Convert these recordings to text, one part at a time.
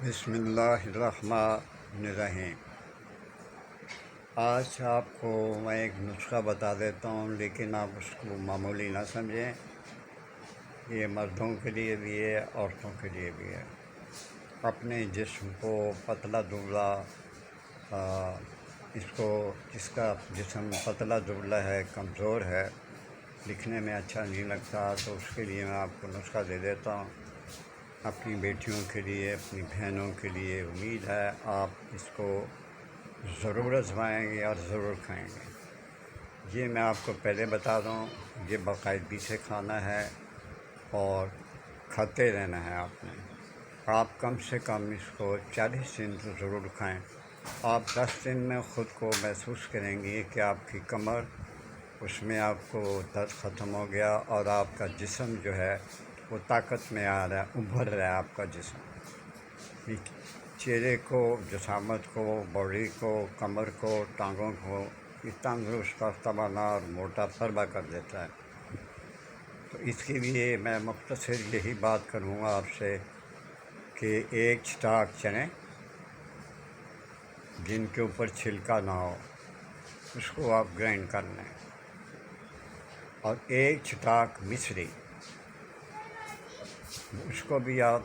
بسم اللہ الرحمن الرحیم۔ آج آپ کو میں ایک نسخہ بتا دیتا ہوں، لیکن آپ اس کو معمولی نہ سمجھیں۔ یہ مردوں کے لیے بھی ہے، عورتوں کے لیے بھی ہے۔ اپنے جسم کو پتلا دبلا جس کا جسم پتلا دبلا ہے، کمزور ہے، دکھنے میں اچھا نہیں لگتا، تو اس کے لیے میں آپ کو نسخہ دے دیتا ہوں۔ اپنی بیٹیوں کے لیے، اپنی بہنوں کے لیے امید ہے آپ اس کو ضرور آزمائیں گے اور ضرور کھائیں گے۔ یہ میں آپ کو پہلے بتا دوں، یہ باقاعدگی سے کھانا ہے اور کھاتے رہنا ہے آپ نے۔ آپ کم سے کم اس کو 40 دن تو ضرور کھائیں۔ آپ 10 دن میں خود کو محسوس کریں گے کہ آپ کی کمر، اس میں آپ کو درد ختم ہو گیا اور آپ کا جسم جو ہے وہ طاقت میں آ رہا ہے، ابھر رہا ہے آپ کا جسم۔ چہرے کو، جسامت کو، باڈی کو، کمر کو، ٹانگوں کو یہ تندرست اور توانا اور موٹا فربا کر دیتا ہے۔ تو اس کے لیے میں مختصر یہی بات کروں گا آپ سے کہ ایک چٹاک چنے جن کے اوپر چھلکا نہ ہو، اس کو آپ گرائنڈ کر لیں، اور ایک چٹاک مصری، اس کو بھی آپ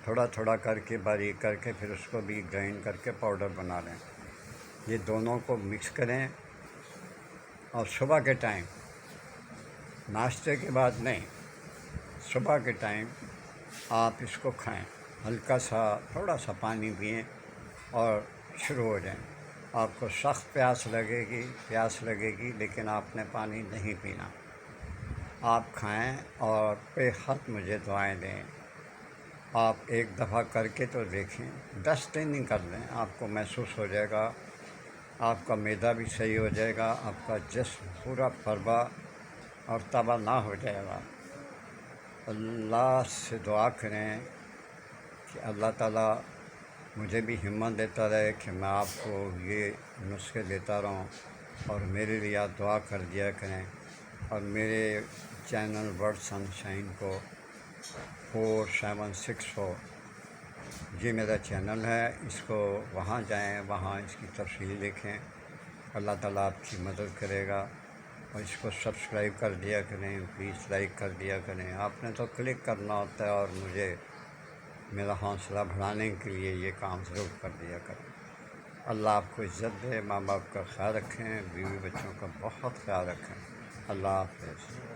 تھوڑا تھوڑا کر کے باریک کر کے پھر اس کو بھی گرائنڈ کر کے پاؤڈر بنا لیں۔ یہ دونوں کو مکس کریں اور صبح کے ٹائم، ناشتے کے بعد نہیں، صبح کے ٹائم آپ اس کو کھائیں۔ ہلکا سا تھوڑا سا پانی پئیں اور شروع ہو جائیں۔ آپ کو سخت پیاس لگے گی لیکن آپ نے پانی نہیں پینا۔ آپ کھائیں اور بے حد مجھے دعائیں دیں۔ آپ ایک دفعہ کر کے تو دیکھیں، 10 دن ہی کر لیں، آپ کو محسوس ہو جائے گا، آپ کا معدہ بھی صحیح ہو جائے گا، آپ کا جسم پورا فربا اور توانا ہو جائے گا۔ اللہ سے دعا کریں کہ اللہ تعالیٰ مجھے بھی ہمت دیتا رہے کہ میں آپ کو یہ نسخے دیتا رہوں، اور میرے لیے آپ دعا کر دیا کریں، اور میرے چینل ورڈ سن شائن کو 4764 یہ میرا چینل ہے، اس کو وہاں جائیں، وہاں اس کی تفصیل دیکھیں۔ اللہ تعالیٰ آپ کی مدد کرے گا، اور اس کو سبسکرائب کر دیا کریں، پلیز لائک کر دیا کریں۔ آپ نے تو کلک کرنا ہوتا ہے، اور مجھے میرا حوصلہ بڑھانے کے لیے یہ کام ضرور کر دیا کریں۔ اللہ آپ کو عزت دے، ماں باپ کا خیال رکھیں، بیوی بچوں کا بہت خیال رکھیں۔ اللہ حافظ۔